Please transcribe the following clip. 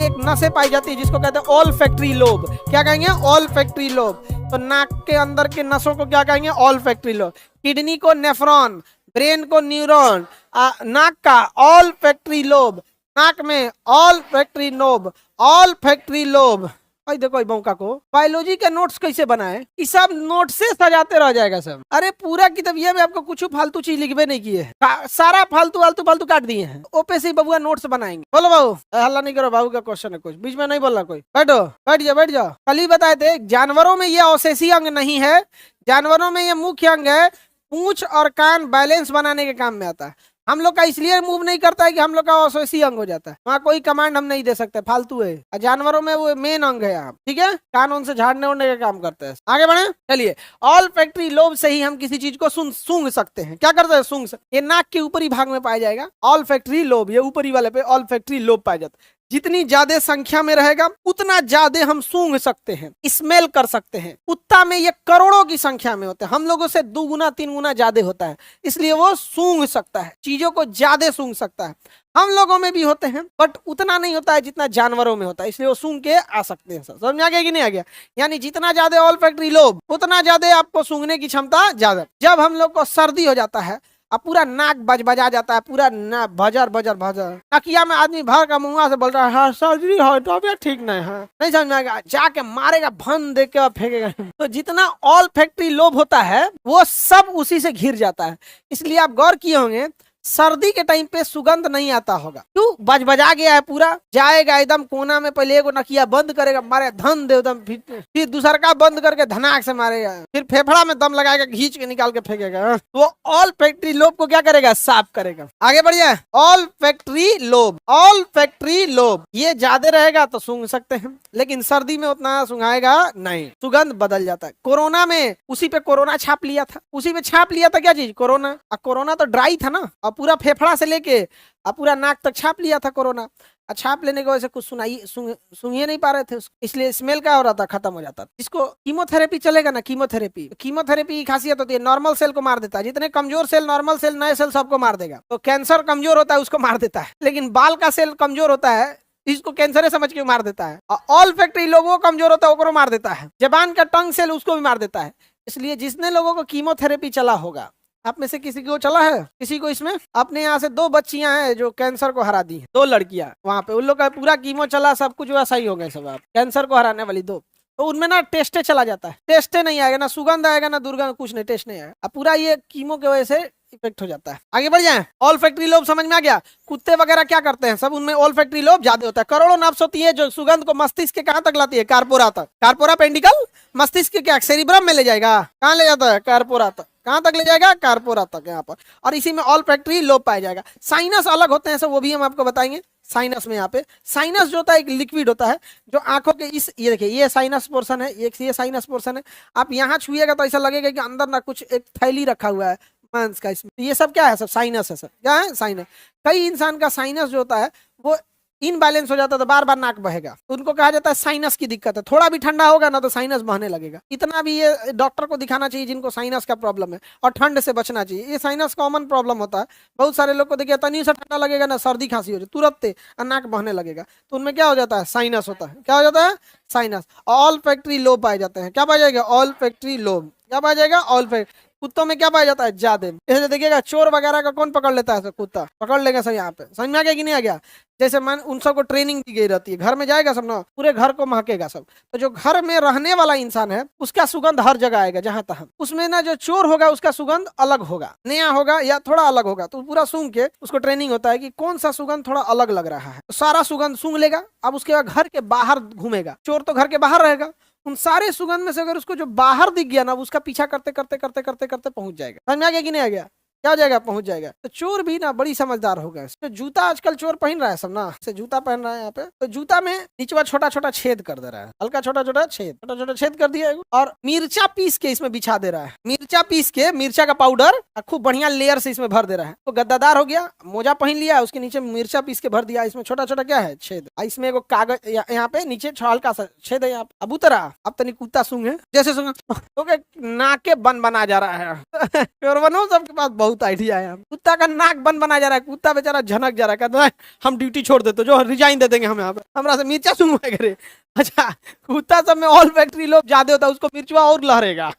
एक नसें पाई जाती है जिसको कहते हैं ऑल्फैक्टरी लोब। क्या कहेंगे? Olfactory lobe. तो नाक के अंदर के नसों को क्या कहेंगे? Olfactory lobe. किडनी को नेफ्रॉन, ब्रेन को न्यूरॉन, नाक का ऑल्फैक्टरी लोब, नाक में ऑल्फैक्टरी लोब, ऑल्फैक्टरी लोब। भाई देखो मौका को बायोलॉजी के नोट्स कैसे बनाए, ये सब नोट से सजाते रह जाएगा सब। अरे पूरा किताबिया में आपको कुछ फालतू चीज लिखवे नहीं किए, सारा फालतू फालतू फालतू काट दिए हैं। ओपे से बबुआ नोट्स बनाएंगे। बोलो बाबू, हल्ला नहीं करो, बाबू का क्वेश्चन है, कुछ बीच में नहीं बोलना कोई। बैठो, बैठ जाओ, बैठ जाओ। कल ही बताए थे जानवरों में ये अवशेषी अंग नहीं है, जानवरों में ये मुख्य अंग है। पूंछ और कान बैलेंस बनाने के काम में आता है। हम लोग का इसलिए मूव नहीं करता है कि हम लोग का अवशेषी अंग हो जाता है, वहाँ कोई कमांड हम नहीं दे सकते, फालतू है। जानवरों में वो मेन अंग है आप, ठीक है, कान उनसे झाड़ने उड़ने का काम करते हैं। आगे बढ़े, चलिए। ऑल्फैक्टरी लोब से ही हम किसी चीज को सूंघ सकते हैं। क्या करते हैं? सूंघ सकते। ये नाक के ऊपरी भाग में पाया जाएगा ऑल्फैक्टरी लोब, ये ऊपरी वाले पे ऑल्फैक्टरी लोब पाया जाता है। जितनी ज्यादा संख्या में रहेगा उतना ज्यादा हम सूंघ सकते हैं, स्मेल कर सकते हैं। कुत्ता में ये करोड़ों की संख्या में होते हैं, हम लोगों से 2 गुना 3 गुना ज्यादा होता है, इसलिए वो सूंघ सकता है, चीजों को ज्यादा सूंघ सकता है। हम लोगों में भी होते हैं बट उतना नहीं होता है जितना जानवरों में होता है, इसलिए वो सूंघ के आ सकते हैं। समझ आ गया कि नहीं आ गया? यानी जितना ज्यादा ऑल्फैक्टरी लोब उतना ज्यादा आपको सूंघने की क्षमता ज्यादा। जब हम लोग को सर्दी हो जाता है, अब पूरा नाक बजा जाता है, पूरा भजर भजर भजर, नकिया में आदमी भर का मुंह से बोल रहा है हाँ, सर्जरी हो तो अभी ठीक नहीं है, नहीं समझ में आएगा, जाके मारेगा, भन देख के फेंकेगा। तो जितना ऑल्फैक्टरी लोब होता है वो सब उसी से घिर जाता है। इसलिए आप गौर किए होंगे सर्दी के टाइम पे सुगंध नहीं आता होगा, क्यों? बजा गया है पूरा, जाएगा एकदम कोना में, पहले एगो नकिया बंद करेगा, मारे धन दे एकदम, फिर दूसरा का बंद करके धनाक से मारेगा, फिर फेफड़ा में दम लगाएगा, खींच के निकाल के फेंकेगा। वो ऑल्फैक्टरी लोब को क्या करेगा? साफ करेगा। आगे बढ़ जाए। ऑल्फैक्टरी लोब, ऑल्फैक्टरी लोब ये ज्यादा रहेगा तो सूंघ सकते हैं, लेकिन सर्दी में उतना सूंघाएगा नहीं, सुगंध बदल जाता है। कोरोना में उसी पे कोरोना छाप लिया था, उसी पे छाप लिया था क्या चीज? कोरोना। कोरोना तो ड्राई था ना, पूरा फेफड़ा से लेके पूरा नाक तक छाप लिया था कोरोना। छाप लेने की वजह से कुछ सुनिए नहीं पा रहे थे, इसलिए स्मेल क्या हो रहा था? खत्म हो जाता। इसको कीमोथेरेपी चलेगा ना, कीमोथेरेपी। कीमोथेरेपी की खासियत होती है नॉर्मल सेल को मार देता है, जितने कमजोर सेल, नॉर्मल सेल, नए सेल सबको मार देगा। तो कैंसर कमजोर होता है उसको मार देता है, लेकिन बाल का सेल कमजोर होता है, इसको कैंसर समझ के मार देता है। ऑल्फैक्टरी लोब वो कमजोर होता है, उसको मार देता है। जबान का टंग सेल उसको भी मार देता है। इसलिए जिसने लोगों को कीमोथेरेपी चला होगा, आप में से किसी को चला है? किसी को? इसमें अपने यहाँ से 2 बच्चियां हैं जो कैंसर को हरा दी है, 2 लड़कियां, वहां पे उन लोग का पूरा कीमो चला, सब कुछ वैसा ही हो गया सब। आप कैंसर को हराने वाली 2, तो उनमें ना टेस्टे चला जाता है, टेस्टे नहीं आएगा, ना सुगंध आएगा ना दुर्गंध, कुछ नहीं, टेस्ट नहीं आएगा। अब पूरा ये कीमो की वजह से इफेक्ट हो जाता है। आगे बढ़ जाए। ऑल्फैक्टरी लोब समझ में आ गया? कुत्ते वगैरह क्या करते हैं? सब उनमें ऑल्फैक्टरी लोब ज्यादा होता है। करोड़ों नर्व्स होती है जो सुगंध को मस्तिष्क के कहां तक लाती है? कार्पोरा तक। कार्पोरा पेंडिकल मस्तिष्क के क्या सेरिब्रम में ले जाएगा? कहाँ ले जाता है? कार्पोरा तक। कहां तक ले जाएगा? कार्पोरा तक, यहाँ पर। और इसी में ऑल्फैक्टरी लोब पाया जाएगा। साइनस अलग होते हैं सब, वो भी हम आपको बताएंगे। साइनस में यहाँ पे साइनस जो होता है एक लिक्विड होता है जो आंखों के ये देखिए, ये साइनस पोर्शन है, ये साइनस पोर्शन है। आप यहाँ छुएगा तो ऐसा लगेगा कि अंदर ना कुछ एक थैली रखा हुआ है मांस का, इसमें ये सब क्या है? सब साइनस है। सब क्या है? साइनस। कई इंसान का साइनस जो होता है वो इनबैलेंस हो जाता है, तो बार बार नाक बहेगा, तो उनको कहा जाता है साइनस की दिक्कत है। थोड़ा भी ठंडा होगा ना तो साइनस बहने लगेगा। इतना भी ये डॉक्टर को दिखाना चाहिए जिनको साइनस का प्रॉब्लम है, और ठंड से बचना चाहिए। ये साइनस कॉमन प्रॉब्लम होता है, बहुत सारे लोग को देखिए तनी सा ठंडा लगेगा ना, सर्दी खांसी हो जाए तुरंत नाक बहने लगेगा, तो उनमें क्या हो जाता है? साइनस होता है। क्या हो जाता है? साइनस। ऑल्फैक्टरी लोब पाए जाते हैं। क्या पाया जाएगा? Olfactory lobe. क्या पाया जाएगा? ऑल्फैक्ट। कुत्तों में क्या पाया जाता है? ज्यादा। जैसे देखिएगा चोर वगैरह का कौन पकड़ लेता है? कुत्ता पकड़ लेगा सब। यहाँ पे समझ में आ गया कि नहीं आ गया? जैसे मन उन सबको ट्रेनिंग दी गई रहती है, घर में जाएगा सब ना, पूरे घर को महकेगा सब। तो जो घर में रहने वाला इंसान है उसका सुगंध हर जगह आएगा जहां तहां। उसमें ना जो चोर होगा उसका सुगंध अलग होगा, नया होगा या थोड़ा अलग होगा, तो पूरा सूंघ के उसको ट्रेनिंग होता है कि कौन सा सुगंध थोड़ा अलग लग रहा है, तो सारा सुगंध सूंघ लेगा। अब उसके बाद घर के बाहर घूमेगा, चोर तो घर के बाहर रहेगा, उन सारे सुगंध में से अगर उसको जो बाहर दिख गया ना, उसका पीछा करते करते करते करते करते पहुंच जाएगा। समझ में आ गया कि नहीं आ गया? क्या हो जाएगा? पहुंच जाएगा। तो चोर भी ना बड़ी समझदार हो गया। तो जूता आजकल चोर पहन रहा है सब ना, से जूता पहन रहा है यहाँ पे, तो जूता में नीचवा छोटा छोटा छेद कर दे रहा है, हल्का छोटा छोटा छेद कर दिया, और मिर्चा पीस के इसमें बिछा दे रहा है। मिर्चा पीस के, मिर्चा का पाउडर खूब बढ़िया लेयर से इसमें भर दे रहा है, तो गद्दादार हो गया। मोजा पहन लिया, उसके नीचे मिर्चा पीस के भर दिया, इसमें छोटा छोटा क्या है? छेद। इसमें एगो कागज यहाँ पे नीचे हल्का सा छेद है यहाँ पे। अब उतरा, अब तनी कुत्ता सूंघे, जैसे सूंघे तो नाके बन बना जा रहा है। चोर बनो सबके पास बहुत बहुत आइडिया है। कुत्ता का नाक बंद बना जा रहा है, कुत्ता बेचारा झनक जा रहा है, कहता है हम ड्यूटी छोड़ देते, जो रिजाइन दे देंगे हम यहाँ पे, हमरा से मिर्चा सुनवाए करे। अच्छा, कुत्ता सब में ऑल फैक्ट्री लोब ज्यादा होता है, उसको मिर्चवा और लहरेगा।